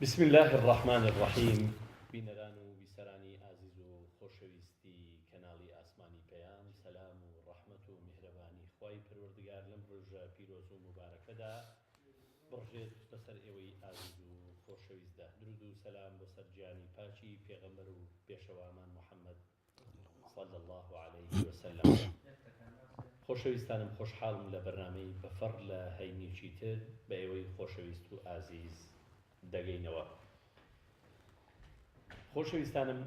بسم الله الرحمن الرحیم بینەران و بیسەرانی ئازیز و خۆشەویستی کەناڵی ئاسمانی پەیام سەلام و ڕەحمەت و میهرەبانی خوای پەروەردگار لەم ڕۆژە پیرۆز و مبارەکەدا بڕژێت بەسەر ئێوەی ئازیز و خۆشەویستدا. درود و سەلام بەسەر گیانی پاکی پێغەمبەر و پێشەوامان محەممەد صلی الله عليه وسلم. خۆشەویستانم خۆشحاڵم لە بەرنامەی بەفەڕ لە هەینێکی تر بە ئێوەی خۆشەویست و ئازیز دەگەینەوە. خۆشەویستانم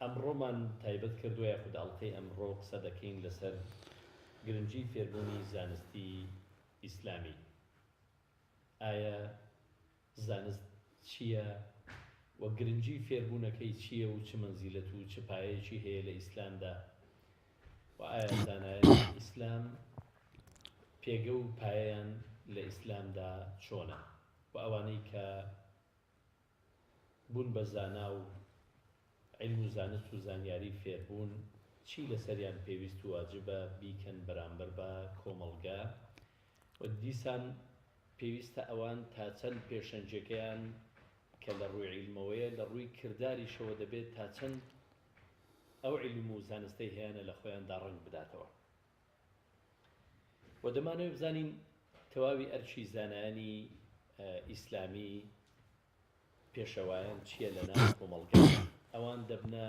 ئەمڕۆمان تایبەت کردووە یاخود ئەڵقەی ئەمڕۆ قسە دەکەین لەسەر گرنگی فێربوونی زانستی ئیسلامی. ئایا زانست چییە و گرنگی فێربوونەکەی چییە و چ مەنزیلەت و چ پایەیەکی هەیە لە ئیسلامدا و ئایا زانایانی ئیسلام پێگە و پایەیان لە ئیسلامدا چۆنە و ئەوانەی کە بوون بە زانا و علم و زانست و زانیاری فێربوون چی لەسەریان پێویست و واجبە بیکەن بەرامبەر بە کۆمەڵگا و دیسان پێویستە ئەوان تا چەند پێشەنجەکەیان کە لە ڕووی عیلمەوەیە لە ڕووی کرداریشەوە دەبێت تا چەند ئەو علم و زانستەی هەیەنە لە خۆیاندا ڕنگ بداتەوە و دەمانەوێت بزانین تەواوی ئەرچی زانایانی ئیسلامی پێشەوایان چییە لە ناو کۆمەڵگا، ئەوان دەبنە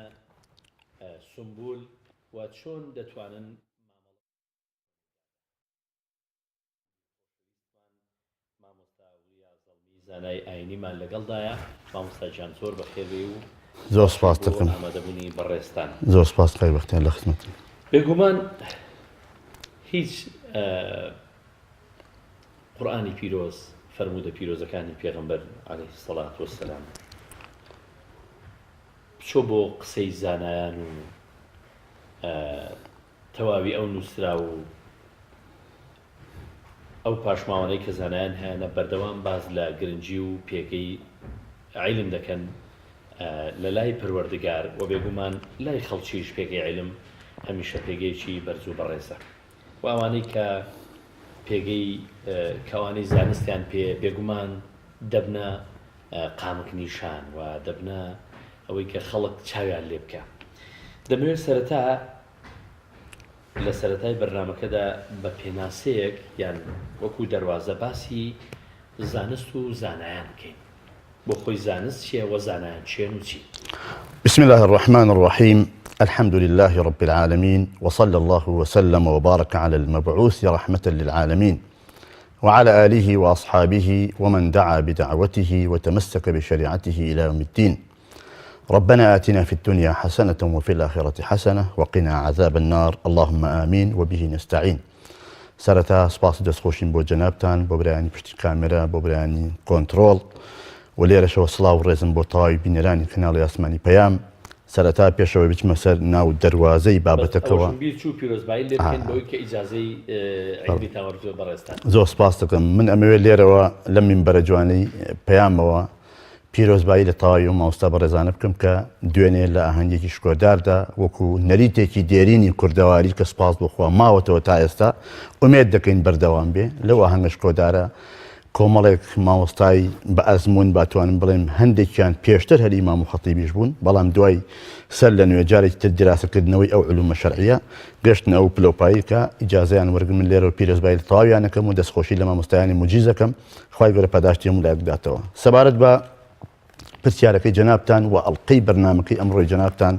سمبول و چۆن دەتوانن مامۆستا وریاز زەڵمی زانای ئاینیمان لەگەڵدایە. مامۆستا گیان زۆر بەخێربێ و زۆر سپاس دەکەم. ئامادەبوونی بەڕێستان. زۆر سپاس خی بەختیان لە خزمەتتان. بێگومان هیچ قورئانی پیرۆز فەرموودە پیرۆزەکانی پێغەمبەر عەلەیهی سەڵات وەسەلام بچۆ بۆ قسەی زانایان و تەواوی ئەو نووسرا و ئەو پاشماوانەی کە زانایان هەیەنە بەردەوام باز لە گرنگی و پێگەی عیلم دەکەن لە لای پەروەردگار و بێگومان لای خەڵکیش پێگەی عیلم هەمیشە پێگەیەکی بەرز و بەڕێزە و ئەوانەی کە پێگەی کەوانەی زانستیان پێ بێگومان دەبنە قامک نیشان و دەبنە ئەوەی کە خەڵک چاویان لێ بکە. دەمەوێت سەرەتا لە سەرەتای بەرنامەکەدا بە پێناسەیەک یان وەکو دەروازە باسی زانست و زانایان بکەین بۆ خۆی زانست چییە و زانایان چێن و چی. بسم الله الرحمن الرحيم. الحمد لله رب العالمين وصلى الله وسلم وبارك على المبعوث رحمة للعالمين وعلى آله وأصحابه ومن دعا بدعوته وتمسك بشريعته إلى يوم الدين. ربنا آتنا في الدنيا حسنة وفي الآخرة حسنة وقنا عذاب النار اللهم آمين وبه نستعين. سرتا سپاس دەستخۆشین بۆ جەنابتان بۆ برایانی پشتی کامێرە بۆ برایانی کۆنتڕۆڵ و لێرەشەوە سڵاو ڕێزم بۆ تەواوی بینەرانی کەناڵی ئاسمانی پەیام. سەرەتا پێشەوە بچمە سەر ناو دەروازەی بابەتەکەەوە. زۆر سپاس دەکەم. من ئەمەوێت لێرەوە لە مینبەرە جوانەی پەیامەوە پیرۆزبایی لە تەواوی و مامۆستا بەڕێزانە بکەم کە دوێنێ لە ئاهەنگێکی شکۆداردا وەکو نەریتێکی دێرینی کوردەواری کە سپاس بخوا ماوەتەوە تا ئێستا ئومێد دەکەین بەردەوام بێ لەو ئاهەنگە شکۆدارە کۆمەڵێک مامۆستای بە ئەزمون باتوانم بڵێم هەندێکیان پێشتر هەری ئیمام و خەتیبیش بوون بەڵام دوای سەر لە نوێ جارێکی تر دیراسەکردنەوەی ئەو علومە شەرعیە گەشتن ئەو پلۆپایی کە ئیجازەیان وەرگن من لێرە و پیرۆزبایی لە تەواویانەکەم و دەستخۆشی لە مامۆستایانی موجیزەکەم خوای گەورە پاداشتی هەموو لایەک بداتەوە. سەبارەت بە پرسیارەکەی جەنابتان و ئەڵقەی بەرنامەکەی ئەمڕۆی جەنابتان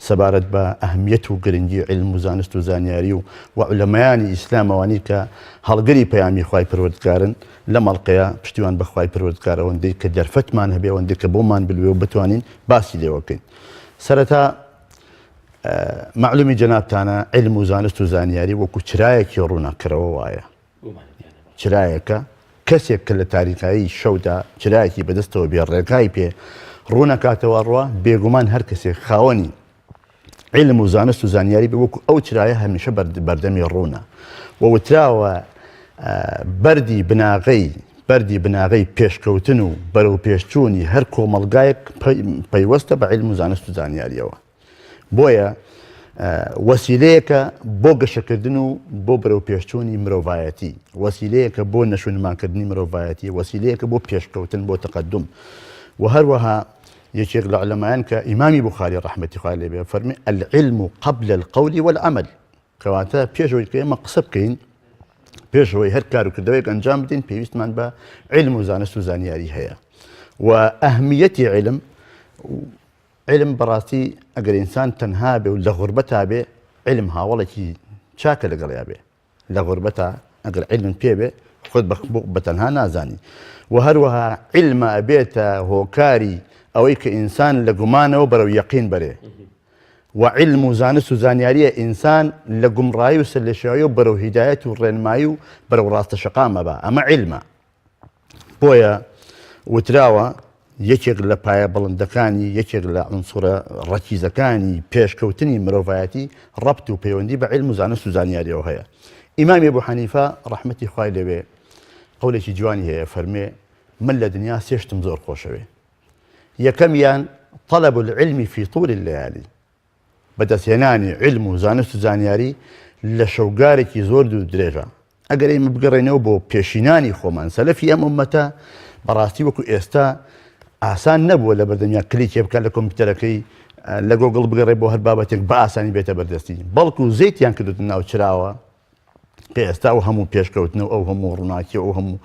سەبارەت بە ئەهمیەت و گرنگی علم و زانست و زانیاری و عولەمایانی ئیسلامەوانی کە هەڵگەری پەیامی خوای پەروەردگارن لە مەڵقەیە پشتیوان بە خوای پەروەردگار ئەوەندەی کە دەرفەتمان هەبێ ئەوەندەی کە بۆمان بلوێ و بتوانین باسی لێوە بکەین. سەرەتا معلومی جەنابتانە علم و زانست و زانیاری وەکو چرایەکی ڕووناکەرەوە وایە. چرایەکە کەسێک کە لە تاریخایی شەودا چرایەکی بەدەستەوە بێ ڕێگای پێ ڕوونەکاتەوە ڕوا بێگومان هەر کەسێک خاوەنی علم و زانست و زانیاری بێ وەکو ئەو چرایە هەمیشە بەردەمی ڕوونە و وتراوە بەردی بناغەی پێشکەوتن و بەرەو پێشچوونی هەر کۆمەڵگایەک پەیوەستە بە علم و زانست و زانیاریەوە. بۆیە وەسیلەیەکە بۆ گەشەکردن و بۆ بەرەو پێشچوونی مرۆڤایەتی، وەسیلەیەکە بۆ نەشونمانکردنی مرۆڤایەتی، وەسیلەیەکە بۆ پێشکەوتن بۆ تەقەدم. و هەروەها یەکێک لە عولەمایان کە ئیمامی بوخاری ڕەحمەتی خوای لێ بێ فەرمێ العلم قبل القول والعمل، کەواتە پێشەوەی کە ئێمە قسە بکەین، پێشەوەی هەر کار و کردەوەیەک ئەنجام بدەین پێویستمان بە علم و زانست و زانیاری هەیە. و ئەهمیەتی علم بەڕاستی ئەگەر ئینسان تەنها بێ و لە غوربەتا بێ، علم هاوڵێکی چاکە لەگەڵیا بێ. لە غوربەتا ئەگەر علم پێ بێ خۆت بەتەنها نازانی. و هەروەها علمە ئەبێتە هۆکاری ئەوەی کە ئینسان لە گومانەوە بەرەو یەقین بەرێ. و علم و زانست و زانیاریە ئینسان لە گومڕایی و سەرلێشایی و بەرەو هیدایەت و ڕێنمایی و بەرەو ڕاستە شەقامە بە. ئەمە علمە. بۆیە وتراوە یەکێک لە پایە بەڵندەکانی، یەکێک لە عنسوورە ڕەکیزەکانی پێشکەوتنی مرۆڤایەتی ڕەبت و پەیوەندی بە علم و زانست و زانیاریەوە هەیە. ئیمامی ئەبوو حەنیفە ڕەحمەتی خوای لێبێ قەولێکی جوانی هەیە، فەرمێ من لە دنیا سێشتم زۆر خۆشەوێ. یەکەمیان طەلەب العلمی فی طول اللەیالی، بەدەستهێنانی علم و زانست و زانیاری لە شەوگارێکی زۆر دوو درێژە. ئەگەر ئێمە بگەڕێنەوە بۆ پێشینانی خۆمان، سەلەفی ئەم ئومەتە بەڕاستی وەکو ئێستا ئاسان نەبووە لە بەردەمیا کلیکێ بکات لە کۆمپیوتەرەکەی لە گۆگڵ بگەڕێ بۆ هەر بابەتێک بە ئاسانی بێتە بەردەستی، بەڵکو زەیتیان کردوتە ناو چراوە کە ئێستا ئەو هەموو پێشکەوتنەوە ئەو هەموو ڕووناکی ئەو هەموو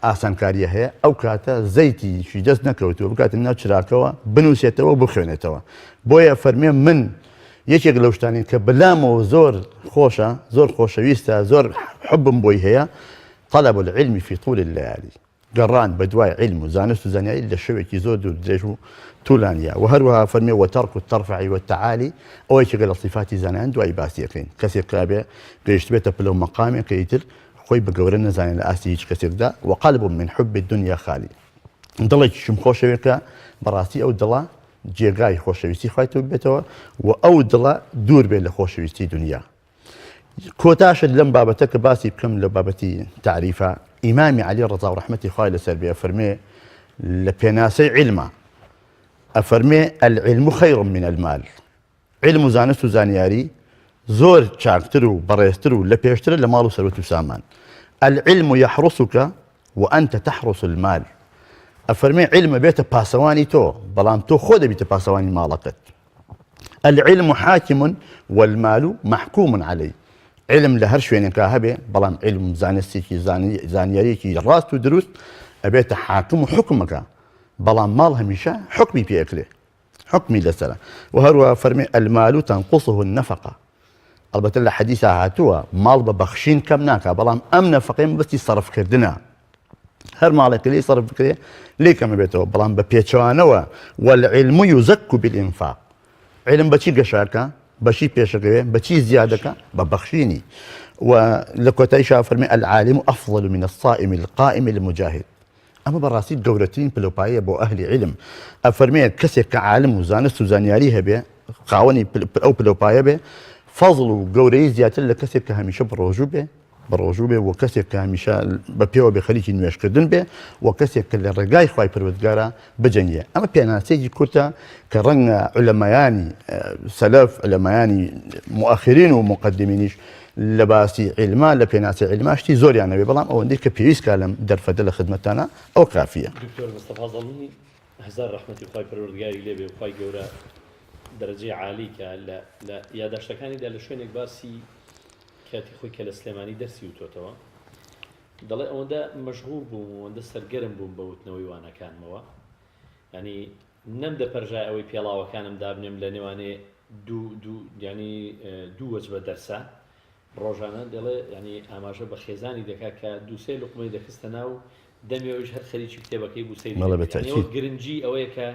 ئاسانکاریە هەیە، ئەو کاتە زەیتیشی دەست نەکەوتووە بکاتە ناو چراکەوە بنووسێتەوە بخوێنێتەوە. بۆیە فەرمێ من یەکێک لەو شتانی کە بەلامەوە زۆر خۆشە، زۆر خۆشەویستە، زۆر حبم بۆی هەیە، طەلەب العلم فی طول اللەیالی، گەڕان بە دوای علم و زانست و زانیاری لە شەوێکی زۆر دوور درێژ و توولانیە. و هەروەها فەرمێ وەتەرک التەرفع والتەعالی، ئەوە یەکێکە لە صیفاتی زانایان دوای باسی دەکەین. کەسێک کابێ گەیشت بێتە پلە و مەقامێک کە ئیتر خۆی بە گەورە نەزانێت لە ئاستی هیچ کەسێکدا. وقلب من حب الدنيا خالی، دڵێکیشم خۆشەوێکە بەڕاستی ئەو دڵە جێگای خۆشەویستی خوای تۆ بێتەوە و ئەو دڵە دوور بێت لە خۆشەویستی دنیا. کۆتاشت لەم بابەتە کە باسی بکەم لە بابەتی تعریفە، ئیمامی عەلی ڕەزا و ڕەحمەتی خوای لەسەر بێ فەرمێ لە پێناسەی علمە، ئەفەرمێ العلم خەیر من المال، علم و زانست و زانیاری زۆر چاکتر و بەڕێزتر و لە پێشترە لە ماڵ و سەروەت و سامان. العلم يحرسك وأنت تحرس المال، ئەفەرمێ علمە بێتە پاسەوانی تۆ، بەڵام تۆ خۆ دەبیتە پاسەوانی ماڵەکەت. العلم حاكم والمال محكوم عليه، علم لە هەر شوێنێکا هەبێ، بەڵام علم زانستێکی زانیاریەکی ڕاست و دروست ئەبێتە حاکم و حکمەکە، بەڵام ماڵ هەمیشە حکمی پێکرێ، حکمی لەسەرە. و هەروە فەرمێ المال تنقصه النفقة، البته لە حەدیثا هاتووە ماڵ بە بەخشین کەم ناکا، بەڵام ئەم نەفەقەی بەستی سەرفکردنە، هەر ماڵێک لێ سەرف بکرێ لێ کەمە بێتەوە، بەڵام بە پێچەوانەوە. والعلم يزك بالإنفاق، علم بەچی گەشاکە، بەچی پێشەکەوێ، بەچی زیادەکە، بە بەخشینی. و لە کۆتاییشا فەرمێ العالم أفضل من الصائم القائم المجاهد، ئەمە بەڕاستی گەورەترین پلەپایە بۆ ئەهلی علم. ئەفەرمێ کەسێک کە عالم و زانست و زانیاری هەبێ، خاوەنی ئەو پلەپایە بێ، فەزڵ و گەورەی زیاتر لە کەسێک کە هەمیشە بەڕۆژوو بێ، و کەسێک کە هەمیشە بە پێوە بێ خەریکی نوێشکردن بێ، و کەسێک کە لە ڕێگای خوای پەروەردگارە بجەنگێ. ئەمە پێناسەیەکی کورتە کە ڕەنگە عولەمایانی سەلەف، عولەمایانی مؤخرین و مقدمینیش لە باسی علما، لە پێناسی علما شتی زۆریانەوێ، بەڵام ئەوەندەی کە پێویستکە لەم دەرفەتە لە خزمەتانە ئەو کافیە. دکتۆر مستەفا زەڵمی هەزار ڕەحمەتی خوای پەروەردگاری لێ بێ و خوای گەورە دەرەجەی عالی کە لە یادداشتەکانیدا لە شوێنێک باسی کاتی خۆی کە لە سلێمانی دەرسی وتۆتەوە، دەڵێ ئەوەندە مەشغوڵ بووم، ئەوەندە سەرگەرم بووم بە وتنەوەی وانەکانمەوە، ینی نەمدەپەرژای ئەوەی پێڵاوەکانم دابنێم لە نێوانێ دوو وەجبە دەرسە ڕۆژانە، دەڵێ ینی ئاماژە بە خێزانی دەکات کە دووسێ لوقمەی دەخستە ناو دەمێوەش هەر خەریکی کتێبەکەی بوو سەیری گرنگی ئەوەیە کە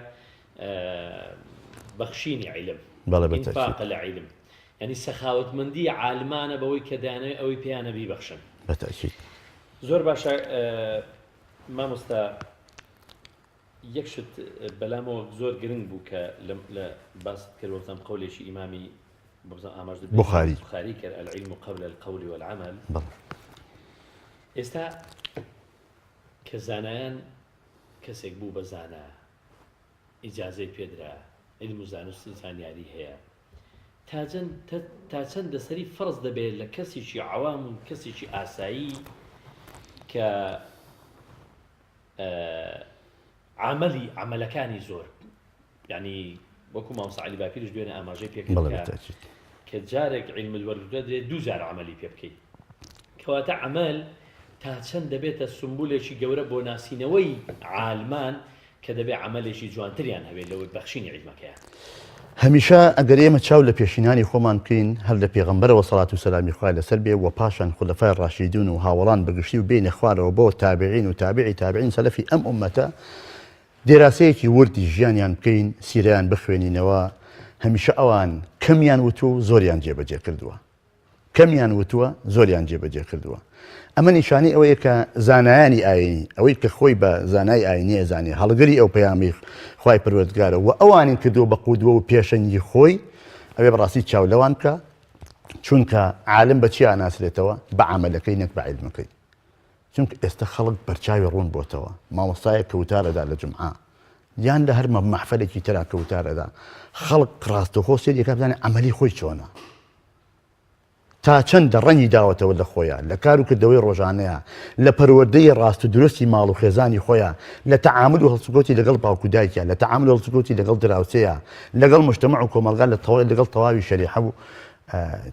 بەخشینی عیلم، ئینفاق لە عیلم، ینی سەخاوەتمەندی عالمانە بەوەی کە دەیانەوێت ئەوەی پێیانە بیبەخشن. بەتەکید زۆر باشە. مامۆستا یەک شت بەلامەوە زۆر گرنگ بوو کە لە باس کردوەتەم قەولێکی ئیمامی بوخاری کرد، العلم قبل القول والعمل. ئێستا کە زانایان کەسێک بوو بە زانا، ئیجازەی پێدرا، علم و زانست و زانیاری هەیە، تا چەندە سەری فەرز دەبێت لە کەسێکی عەوام و کەسێکی ئاسایی کە عملەکانی زۆر یعنی وەکو مامۆستا عەلی باپیرش دوێنێ ئاماژەی پێکرد کە جارێک عیلم الوەرد دێت دوو جار عەمەلی پێ بکەیت کەواتە عەمەل تا چەند دەبێتە سمبولێکی گەورە بۆ ناسینەوەی عالمان کە دەبێت عەمەلێکی جوانتریان هەبێت لەوەی بەخشینی عیلمەکەیان. هەمیشە ئەگەر ئێمە چاو لە پێشینانی خۆمان بکەین هەر لە پێغەمبەرەوە سەڵات و سەلامی خوای لەسەر بێ و پاشان خولەفای ڕاشیدون و هاوڵان بەگشتی و بینە خوارەوە بۆ تابعین و تابعین سەلەفی ئەم ئومەتە دێراسەیەکی وردی ژیانیان بکەین سیرەیان بخوێنینەوە هەمیشە ئەوان کەمیان وتو زۆریان جێبەجێ کردووە زۆریان جێبەجێ کردووە. ئەمە نیشانی ئەوەیە کە زانایانی ئاینی ئەوەی کە خۆی بە زانای ئاینی ئەزانێ هەڵگەری ئەو پەیامی خوای پەروەردگارە و ئەوانین کردووە بە قودوە و پێشەنگی خۆی ئەوێ بەڕاستی چاو لەوان بکە چونکە عالم بە چی ئاناسرێتەوە بە عەمەلەکەی نەک بە عیلمەکەی. چونکە ئێستا خەڵک بەرچاوی ڕوون بۆتەوە مامۆستایەک کەوتارەدا لە جومعە یان لە هەر مەحفەلێکی ترا کەوتارەدا خەڵک ڕاستەخۆ سێری کە بزانێ عەمەلی خۆی چۆنە تا چەندە ڕەنگی داوەتەوە لە خۆیان لە کار و کردەوەی ڕۆژانەیە لە پەروەردەی ڕاست و درستی ماڵ و خێزانی خۆیان لە تەعامل و هەڵسوکەوتی لەگەڵ باوکو دایکیان لە تەعامل و هەڵسوکەوتی لەگەڵ دراوسەیە لەگەڵ مجتەمەع و کۆمەڵگا لەگەڵ تەواوی شەریعە و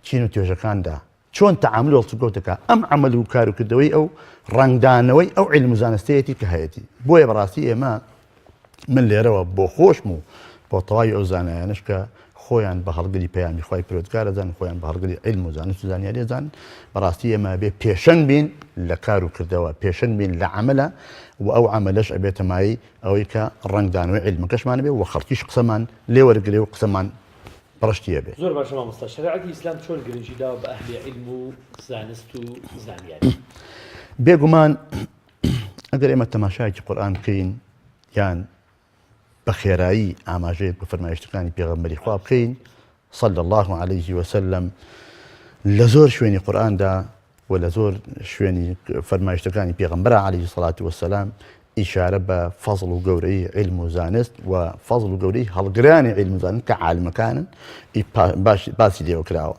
چین و توێژەکاندا چۆن تەعامل و هەڵسوکەوتەکە ئەم عەمەل و کار و کردەوەی ئەو ڕەنگدانەوەی ئەو عیلم و زانستەیەتی کە هەیەی بۆیە بەڕاستی ئێمە من لێرەوە بۆ خۆشم و بۆ تەواوی ئەو زانایانش کە خۆیان بە هەڵگری پەیامی خوای پەروەردگارەزان خۆیان بە هەڵگری عیلم و زانست و زانیاریەزان بەڕاستی ئێمە بێ پێشەنگ بین لە کار و کردەوە پێشەنگ بین لە عەمەلە و ئەو عەمەلەش ئەبێتە مای ئەوەی کە ڕەنگدانەوەی عیلمەکەشمان بێ و خەڵکیش قسەمان لێ وەرگرێ و قسەمان پڕشتیە بێ. زۆر باشە مامۆستا شەریعەتی ئیسلام چۆن گرنگی داوە بە ئەهلی عیلم و زانست و زانیاری؟ بێگومان ئەگەر ئێمە تەماشایەکی قورئان بکەین یان بە خێرایی ئاماژەیەک بە فەرمایشتەکانی پێغەمبەری خوا بکەین صلی الله عليه وسلم لە زۆر شوێنی قورئاندا و لە زۆر شوێنی فەرمایشتەکانی پێغەمبەر عەلەیهی سەڵات وەسەلام ئیشارە بە فەزڵ و گەورەی عیلم و زانست و فەزڵ و گەورەی هەڵگرانی عیلم و زانست کە عالمەکانن باسی لێوە کراوە.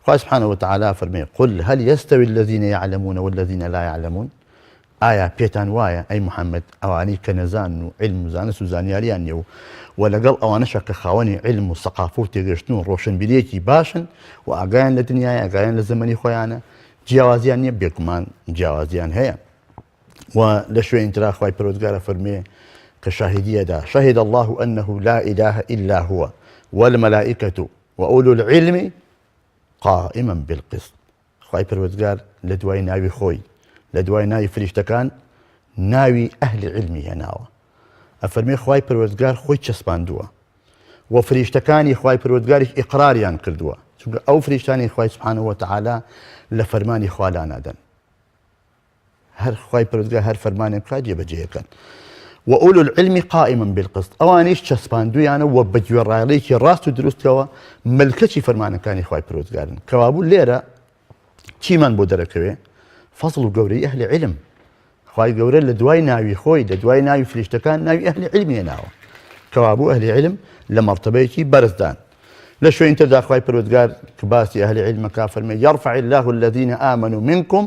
خوا سبحانه وتعالى فەرمێ قل هل يستوي الذين يعلمون والذين لا يعلمون ئایا پێتان وایە ئەی محەممەد ئەوانەی کە نەزان و عیلم و زانست و زانیاریان نیە و لەگەڵ ئەوانەشە کە خاوەنی عیلم و سەقافە و تێگەشتن و ڕۆشنبیریەکی باشن و ئاگایان لە دنیای ئاگایان لە زەمەنی خۆیانە جیاوازیان نییە بێگومان جیاوازیان هەیە و لە شوێنی ترا خوای پەروەردگارە فەرمێ کە شاهدیەدا شهد الله أنه لا إله إلا هو والملائكة وأولو العلم قائما بالقسط. خوای پەروەردگار لە دوای ناوی خۆی لە دوای ناوی فریشتەکان ناوی ئەهلی عیلمی هێناوە ئەفەرمێ خوای پەروەردگار خۆی چەسپاندووە و فریشتەکانی خوای پەروەردگاریش ئیقراریان کردووە چونکە ئەو فریشتانی خوای سبحانه وتعالى لە فەرمانی خوا لا نادەن هەر خوای پەروەردگار هەر فەرمانێک بکات جێبەجێەکەن و ئولو العلم قائما بالقسط ئەوانیش چەسپاندوویانە و بە گوێڕایەڵەیەکی ڕاست و دروستەوە ملکەچی فەرمانەکانی خوای پەروەردگارن کەوابوو لێرە چیمان بۆ دەرەکەوێ فەزڵ و گەورەی ئەهلی عیلم خوای گەورە لە دوای ناوی خۆی لە دوای ناوی فریشتەکان ناوی ئەهلی عیلمی هێناوە کەوابوو ئەهلی عیلم لە مەرتەبەیەکی بەرزدان. لە شوێنی تردا خوای پەروەردگار کە باسی ئەهلی عیلمەکە فەرمێ يرفع الله الذين آمنوا منكم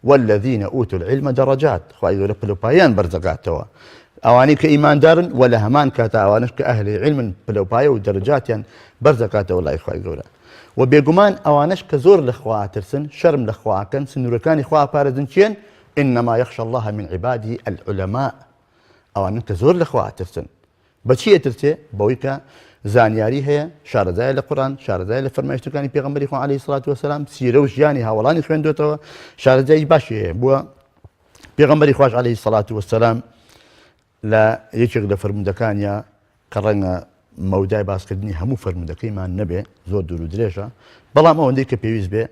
والذين أوتوا العلم درجات. خوای گەورە پلەپایان بەرزەکاتەوە ئەوانەی کە ئیماندارن و لە هەمان کاتە ئەوانش کە ئەهلی عیلمن پلەپایە و دەرەجاتیان بەرزەکاتەوە لای خوای گەورە و بێگومان ئەوانش کە زۆر لە خوا ئاترسن شەرم لە خواکەن سنوورەکانی خوا پارێزن چێن إنما يخشى الله من عباده العلماء ئەوانن کە زۆر لە خوا ئاترسن بەچی ئەترسێ بەوەی کە زانیاری هەیە شارەزایە لە قورئان شارەزایە لە فەرمایشتەکانی پێغەمبەری خوا عەلەیهی سەڵات وەسەلام سیرە و ژیانی هاوڵانی خوێندوێتەوە شارەزایی باشی هەیە بووە پێغەمبەری خوش عەلەیهی سەڵات وەسەلام لە یەکێک لە فەرمودەکانیە کە ڕەنگە مەودای باسکردنی هەموو فەرمودەکەیمان نەبێ زۆر دوور و درێژە بەڵام ئەوەندەی کە پێویست بێ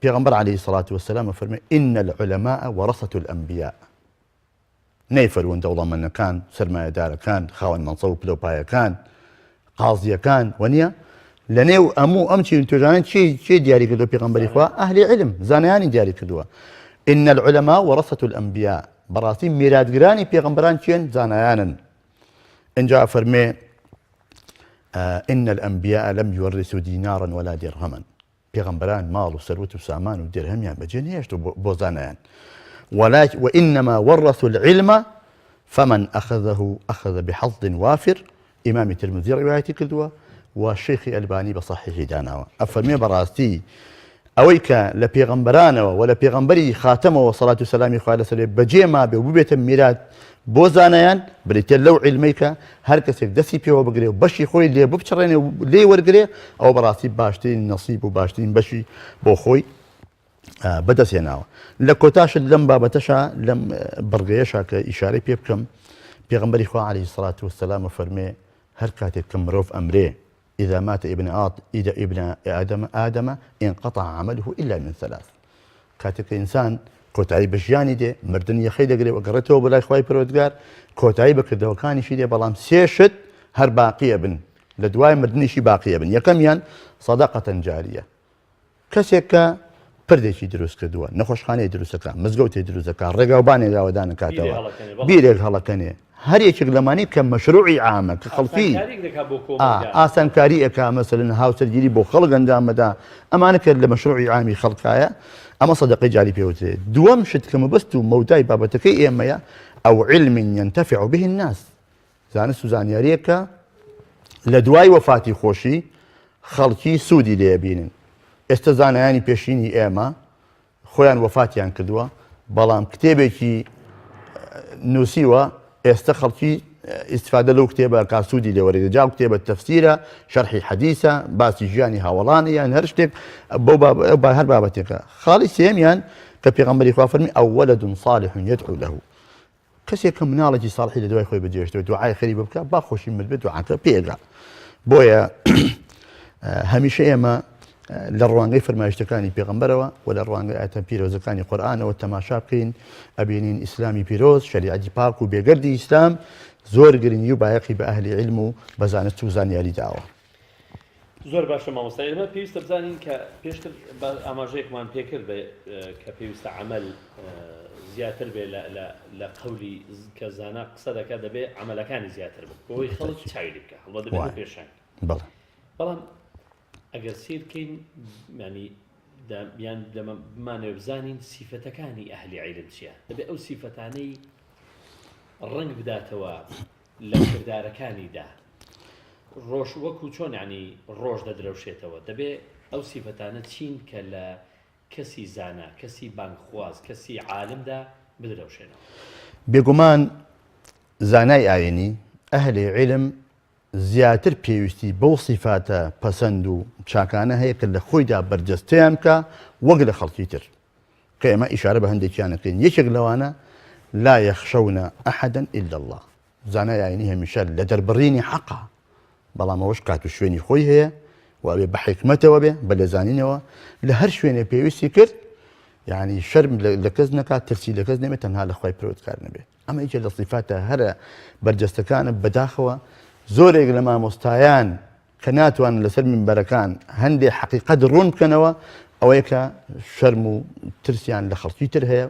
پێغەمبەر عەلەیهی سەڵات وەسەلام فەرمێ إن العلماء ورثة الأنبياء نەیفەروون دەوڵەمەندەکان سەرمایەدارەکان خاوەن مەنسەب و پلەپایەکان قازیەکان وەنیە لە نێو ئەموو ئەم چین توێژانە چی دیاری کردووە پێغەمبەری خوا ئەهلی عیلم زانایانی دیاری کردووە إن العلماء ورثة الأنبياء بەڕاستی میراتگرانی پێغەمبەران چێن زانایانن. ئەنجا فەرمێ إن الأنبياء لم يورثوا دينارا ولا درهما بيغمبران مال وثروة وسامان ودرهم يعني بجنيش بوزانيان وإنما ورثوا العلم فمن أخذه أخذ بحظ وافر إمام الترمذي رواية كردوة والشيخ الألباني بصحيح داناوة أفرمي براستي أويك لبيغمبران ولا بيغمبري خاتمه وصلاة والسلام عليه وسلم بجيما بوبيت ميلاد بوزانيان بريتل لو علميك هر كسك دسي بيو بقري وبشي خوي اللي ببشرين لي ورقري أو براسي باشتين نصيب وباشتين بشي بو خوي بدس يناوة لكوتاش لم بابتشا لم برقيشا كإشارة بيبكم بيغمبري خوا عليه الصلاة والسلام فرمي هر كاتب كمروف أمري إذا مات ابن آدم انقطع عمله إلا من ثلاث كاتب إنسان كوتاي بشياني دي مردن يخيد قري وقرته بلا إخواي برودقار كوتاي بكرده وكان شي دي بلام سيشت هر باقية بن لدواي مردني شي باقية بن يكميان صدقة جارية كسيكا پردێکی دروست کردووە نەخۆشخانەی دروستەکە مزگەوتی دروستەکە ڕێگاوبانێک گاوەدانە کاتەوە بیرێک هەڵەکەنێ هەر یەکێک لەمانی کە مەشروعی عامە کە خەڵکی ئاسانکاری ئەکا مەسەلەن هاوسەرگیری بۆ خەڵک ئەندامەدا ئەمانە کە لە مەشروعی عامی خەڵکایە ئەمە سەدەقەی جاری پێوترێت دووەم شت کە مەبەست و مەودای بابەتەکەی ئێمەیە ئەو علم ينتفع به الناس زانست و زانیاریەکە لە دوای وەفاتی خۆشی خەڵکی سوودی لێبینن ئێستا زانایانی پێشینی ئێمە خۆیان وەفاتیان کردووە بەڵام کتێبێکی نووسیوە ئێستا خەڵکی ئیسفادە لەو کتێبە کاسوودی لێوەرێت جاو کتێبە تەفسیرە شەرحی حەدیثە باسی ژیانی هاوڵانە یان هەر شتێک بۆ هەر بابەتێکە خاڵی سێمیان کە پێغەمبەری خوا فەرمی ئەو وەلەد صالح يدعو له کەسێک کە مناڵێکی ساڵحی لە دوای خۆی بجێشتەوە دوعای خەری بکات با خۆشی مل بێت دوعاکە پێگا بۆیە هەمیشە ئێمە لە ڕوانگەی فەرمایشتەکانی پێغەمبەرەوە و لە ڕوانگەی ئاەتە پیرۆزەکانی قورئانەوە تەماشا بکەین ئەبینین ئیسلامی پیرۆز شریعەتی پاک و بێگەردی ئیسلام زۆر گرنگی و بایەقی بە ئەهلی علم و بە زانست و زانیاری داوە. زۆر باشە مامۆستا ئێمە پێویستە بزانین کە پێشتر ئاماژەیەکمان پێکرد کە پێویستە عەمەل زیاتر بێ لە قەولی کە زانا قسە دەکات دەبێت عەمەلەکانی زیاتر بن بۆی خەڵک چاوی لێ بکە هەڵە دەبێت پێشنگ بەڵام ئەگەر سیر بکەین ینی یان بمانەوە بزانین سیفەتەکانی ئەهلی عیلم چییە دەبێت ئەو سیفەتانەی ڕنگ بداتەوە لە کردارەکانیدا ڕۆژ وەکو چۆن ینی ڕۆژ دەدرەوشێتەوە دەبێت ئەو سیفەتانە چین کە لە کەسی زانا کەسی بانگخواز کەسی عالمدا بدرەوشێنەوە. بێگومان زانای ئاینی ئەهلی عیلم زیاتر پێویستی بەو سیفاتە پەسەند و چاکانە هەیە کە لە خۆیدا بەرجەستەیان بکە وەک لە خەڵکی تر کە ئێمە ئیشارە بە هەندێکیانەکەین یەکێک لەوانە لا يخشون أحدا إلا الله زانای ئاینی هەمیشە لە دەربڕینی حەقا بەڵام ئەوەش کات و شوێنی خۆی هەیە و ئەبێ بە حیکمەتەوە بێ بە لێزانینەوە لە هەر شوێنێ پێویستی کرد یعنی شەرم لە کەس نەکات ترسی لە کەس نەبێت تەنها لە خوای پەروەردگار نەبێت ئەمە یەکێک لە سیفاتە هەرە بەرجەستەکانە بەداخەوە زۆرێک لە مامۆستایان کە ناتوانن لەسەر منبەرەکان هەندێک حەقیقەت ڕوون بکەنەوە ئەوەیە کە شەرم و ترسیان لە خەڵکی تر هەیە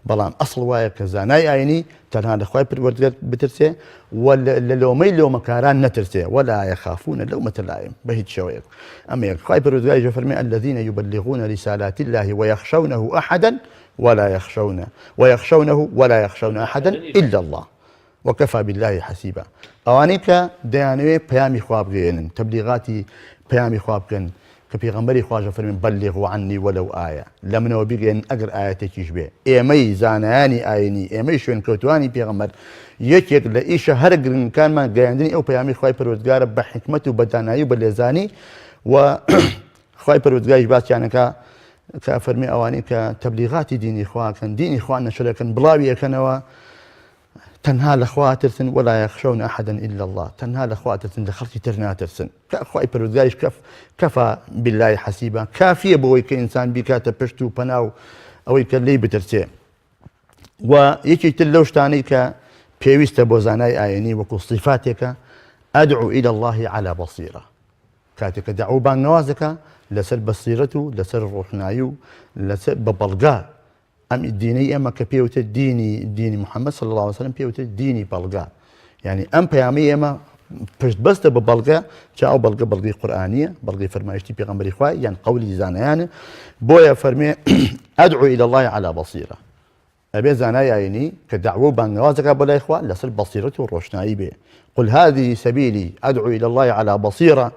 بەڵام ئەسڵ وایە کە زانای ئاینی تەنها لە خوای پەروەردگار بترسێ و لە لۆمەی لۆمەکاران نەترسێ ولا يخافون لومة لائم بە هیچ شێوەیەک ئەمە یەک خوای پەروەردگاری فەرمێ الذين يبلغون رسالات الله ويخشونه أحدا ولا يخشون أحدا إلا الله وكفى بالله حسيبا ئەوانەی کە دەیانەوێت پەیامی خوا بگەێنن تەبلیغاتی پەیامی خوا بکەن کە پێغەمبەری خواژە فەرمێن بەلغوا عنی وەلەو ئایە لە منەوە بگەێن ئەگەر ئاەتێکیش بێ ئێمەی زانایانی ئاینی ئێمەی شوێن کەوتوانی پێغەمبەر یەکێک لە ئیشە هەر گرنگەکانمان گەیاندنی ئەو پەیامی خوای پەروەردگارە بە حکمت و بە دانایی و بە لێزانی و خوای پەروەردگاریش باسییانەکە کە فەرمێ ئەوانەی کە تەبلیغاتی دینی خواکەن دینی خوا نەشرەکەن بڵاوی یەکەنەوە تەنها لە خوا ترسن ولا يخشون أحدا إلا الله تەنها لە خوا ترسن لە خەڵکی تر ناترسن خوای پەروەردگاریش کەفا بالله حەسیبا کافیە بۆەوەی کە ئینسان بیکاتە پشت و پەناو ئەوەی کە لێی بترسێ و یەکێک تر لەو شتانەی کە پێویستە بۆ زانای ئاینی وەکو صیفاتێکە ئەدعو إلى الله على بصيرة کاتێک کە دەعو بانگنەوازەکە لەسەر بەسیرەت و لەسەر ڕۆحنایی و لەسەر بە بەڵگا ئەم دینەی ئێمە کە پێوتە دینی محەممەد صلی الله عليه وسلم پێوتە دینی بەڵگا یعنی ئەم پەیامی ئێمە پشت بەستە بە بەڵگە چ ئەو بەڵگە بەڵگەی قورئانیە بەڵگەی فەرمایشتی پێغەمبەری خوا یان قەولی زانایانە بۆیە فەرمێ ئەدعو إلى الله على بصيرة ئەبێ زانای ئاینی کە دعوە و بانگەوازەکە بۆ لای خوا لەسەر بەصیرەت و ڕۆشنایی بێ قل هذه سبيلي أدعو إلى الله على بصيرة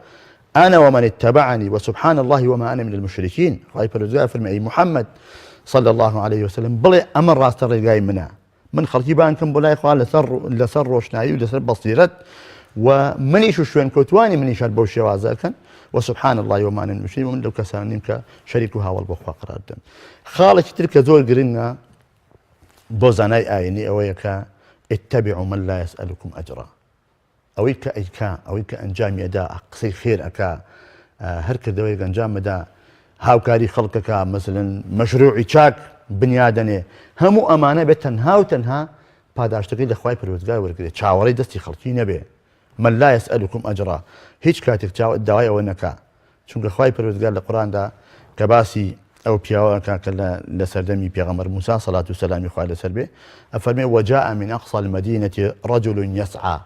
أنا ومن اتبعني وسبحان الله وما أنا من المشركين خواهي فرزقاء فرمي محمد صلى الله عليه وسلم بلي أمر راس الرقاي منها من خلقي بانكم بلاي إخوان لسر روشناي ولسر بصيرة ومنيش شوين كوتواني منيش البوشي وازاكن وسبحان الله وما أنا من المشركين ومن لو كسان نمك شريكها والبخوا قرار دم خالك تلك زول قرنا بوزاناي آيني أويك اتبعوا من لا يسألكم أجرا ئەوەی کە ئەنجامی ئەدا قسەی خێر ئەکا هەر کردەوەی ئەنجام ئەدا هاوکاری خەڵکەکە مەسەلەن مەشروعی چاک بنیادەنێ هەموو ئەمانە بێت تەنها و تەنها پاداشتەکەی لە خوای پەروەردگار وەرگێت چاوەڕێی دەستی خەڵکی نەبێ من لا يسألكم ئەجرا هیچ کاتێک داوای ئەوە نەکا چونکە خوای پەروەردگار لە قورئاندا کە باسی ئەو پیاوەکە کە لە سەردەمی پێغەمبەر موسا سەڵات و سەلامی خوا لەسەر بێ ئەفەرمێ وجاء من أقصى المدينة رجل يسعى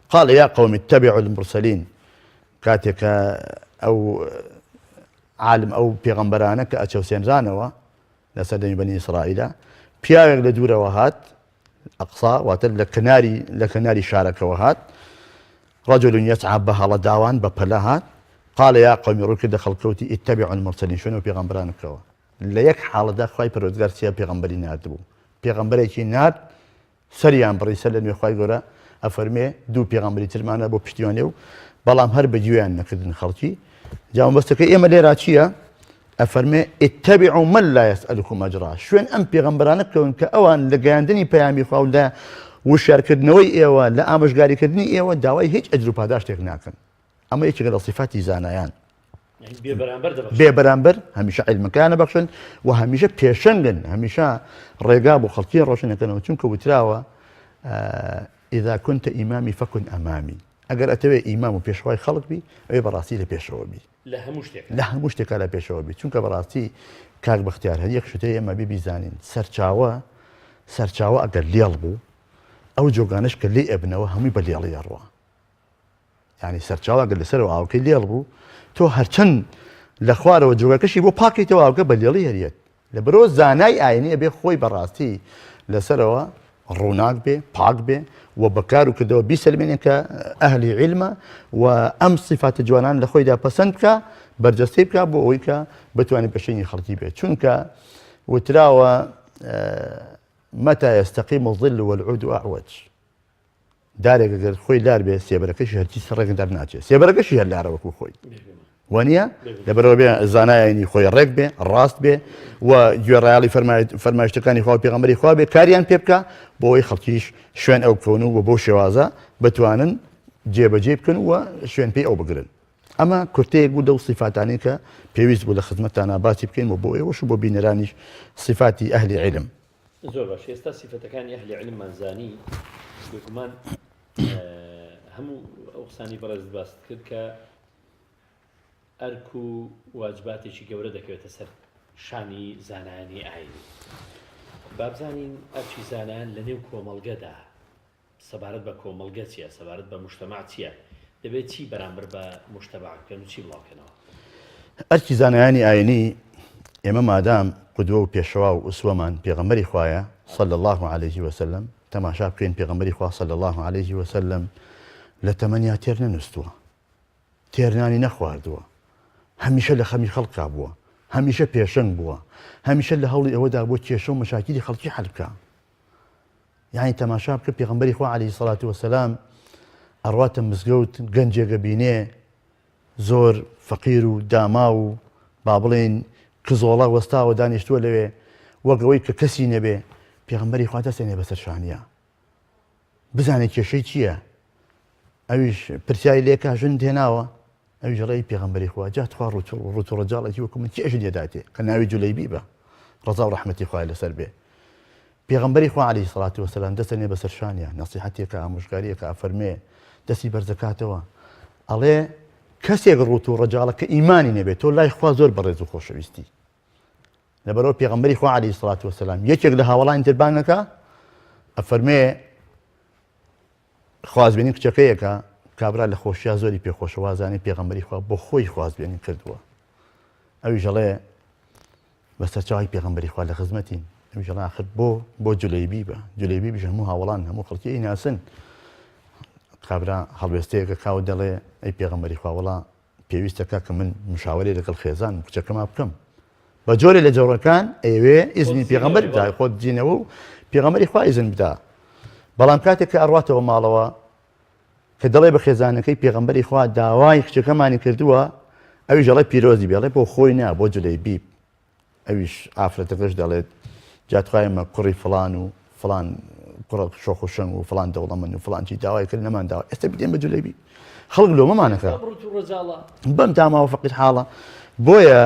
قال يا قوم اتبعوا المرسلين كاتك أو عالم أو بيغمبرانا كأتشو سينزانوا لسدني بني إسرائيل بياغ لدورة وهات أقصى واتل لكناري شارك وهات رجل يسعى بها لداوان ببلاهات قال يا قوم ركد خلقوتي اتبعوا المرسلين شنو بيغمبرانا كوا لا يك حال دا خواي پروردگار سيا بيغمبري نادبو بيغمبري كي ناد سريان بري سلم يخواي غورا ئەفەرمێ دوو پێغەمبەری ترمانە بۆ پشتیوانێ و بەڵام هەر بەگوێیان نەکردن خەڵکی جامبەستەکەی ئێمە لێرا چییە؟ ئەفەرمێ اتبعوا من لا يسألكم أجرا شوێن ئەم پێغەمبەرانە بکەون کە ئەوان لە گەیاندنی پەیامی خوا و لە وشارکردنەوەی ئێوە لە ئامۆژگاریکردنی ئێوە داوای هیچ ئەجر و پاداشتێک ناکەن ئەمە یەکێکە لە صیفاتی زانایان بێبەرامبەر هەمیشە عیلمەکەیان نەبەخشن و هەمیشە پێشەنگن هەمیشە ڕێگا بۆ خەڵکی ڕۆشنەکەنەوە چونکە وتراوە إذا كنت إمامي فكن أمامي أجر أتوي إمام وبيشواي خلق بي أي براسي لبيشوا بي لها مشتك على بيشوا بي چونك براسي كاك باختيار هديك شتي أما بي بيزانين سرچاوا أجر ليالبو أو جوغانش كلي ابنه همي بليالي يروى يعني سرچاوا أجر لسروا أو كلي يالبو تو هرچن لخوار وجوغاكشي بو باكي تو أو بليالي هريت لبروز زاناي عيني أبي خوي براسي لسروا ڕووناک بێ پاک بێ و بەکار و کردەوە بیسەلمێنێ کە ئەهلی عیلمە و ئەم صیفاتە جوانان لە خۆیدا پەسەند بکە بەرجەستەی بکە بۆ ئەوەی کە بتوانێت پێشەنی خەڵکی بێت چونکە وتراوە متى يستقيم الظل والعود أعوج دارێک ئەگەر خۆی لار بێ سێبەرەکەشی هەرچی سەرڕێک دەرناچێت سێبەرەکەشی هەر لارە وەکو خۆی وانە لەبەرەوە بێ زانایانی خۆی ڕێک بێ ڕاست بێ و گوێڕایاڵی فەرمایشتەکانی خوا پێغەمبەری خوا بێ کاریان پێ بکە بۆ ئەوەی خەڵکیش شوێن ئەو بکەون و بۆ شێوازە بتوانن جێبەجێ بکەن و شوێن پێی ئەو بگرن ئەمە کورتەیەک بوو دەو صیفاتانی کە پێویست بوو لە خزمەتتانە باسی بکەین و بۆ ئێوەش و بۆ بینەرانیش صیفاتی ئەهلی عیلم زۆر باش ئێستا صیفەتەکانی ئەهلی عیلممان زانی بێگومان هەموو ئەو قسانی بەڕێز باست کرد کە ئەرک و واجباتێکی گەورە دەکەوێتە سەر شانی زانایانی ئاینی بابزانین ئەرکی زانایان لە نێو کۆمەڵگەدا سەبارەت بە کۆمەڵگە چییە سەبارەت بە موجتەماع چییە دەبێت چی بەرامبەر بە موجتەماع بکەن و چی بڵاوکەنەوە ئەرکی زانایانی ئاینی ئێمە مادام قودوە و پێشەوا و ئوسوەمان پێغەمبەری خوایە صلى الله عليه وسلم تەماشا بکەین پێغەمبەری خوا صلى الله عليه وسلم لە تەمەنیا تێر نەنووسووە تێرنانی نەخواردووە هەمیشە لە خەمی خەڵقا بووە هەمیشە پێشەنگ بووە هەمیشە لە هەوڵی ئەوەدا بۆ کێشە و مەشاکیلی خەڵکی حەل بکە یعنی تەماشا بکە پێغەمبەری خوا عەلەیهی سەڵات وەسەلام ئەڕواتە مزگەوت گەنجێکە بینێ زۆر فەقیر و داما و با بڵێن کزۆڵە وەستاوە دانیشتووە لەوێ وەک ئەوەی کە کەسی نەبێ پێغەمبەری خوا دەستێنێ بەسەر شانیە بزانێ کێشەی چییە ئەویش پرسیاری لێکا ژن تێناوە ئەویش ڕێی پێغەمبەری خوا جات خوا ڕوت و ڕەجاڵێکی وەکو من کێشت لێداتێ کە ناوی جولەیبی بە ڕەزا و ڕەحمەتی خوای لەسەر بێ پێغەمبەری خوا عەلەیهی سەڵات وەسەلام دەستێنێ بەسەر شانیە نەسیحەتێکە ئامۆژگاریەکە ئەفەرمێ دەستی بەرزەکاتەوە ئەڵێ کەسێک ڕوت و ڕەجاڵە کە ئیمانی نەبێت تۆ لای خوا زۆر بەڕێز و خۆشەویستی لەبەرەوە پێغەمبەری خوا عەلەیهی سەڵات وەسەلام یەکێک لە هاوڵانی تربانەکە ئەفەرمێ خوازبێنی کچەکەیەکە کابرا لە خۆشییا زۆری پێخۆشەوازانی پێغەمبەری خوا بۆ خۆی خوازبێنی کردووە ئەوی ژەڵێ بەسەر چاوی پێغەمبەری خوا لە خزمەتین ئەوی ژەڵێ آخر بۆ جولەیبی بە جولەیبی بژ هەموو هاوڵان هەموو خەڵکی ناسن کابرا هەڵوێستەیەکە کاوە دەڵێ ئەی پێغەمبەری خوا وەڵا پێویستەکە کە من مشاوەرێ لەگەڵ خێزان کچەکەما بکەم بە جۆرێ لە جۆرەکان ئەوێ ئیزنی پێغەمبەر بدای خۆت جینەوە و پێغەمبەری خوا ئیزن بدا بەڵام کاتێک کە ئەڕواتەوە ماڵەوە کە دەڵێ بە خێزانەکەی پێغەمبەری خوا داوای کچەکەمانی کردووە ئەوی ژەڵێ پیرۆزی بێڵێ بۆ خۆی نا بۆ جولەیبی ئەویش ئافرەتەکەش دەڵێت جاتخوایمە کوڕی فڵان و فڵان کوڕە شۆخ و شەنگ و فڵان دەوڵەمەند و فڵانچی داوای کرد نەمان داوای ئێستا بدێن بە جولەیبی خەڵک لۆمەمانەکە بەم تاماوە فەقیر حاڵە بۆیە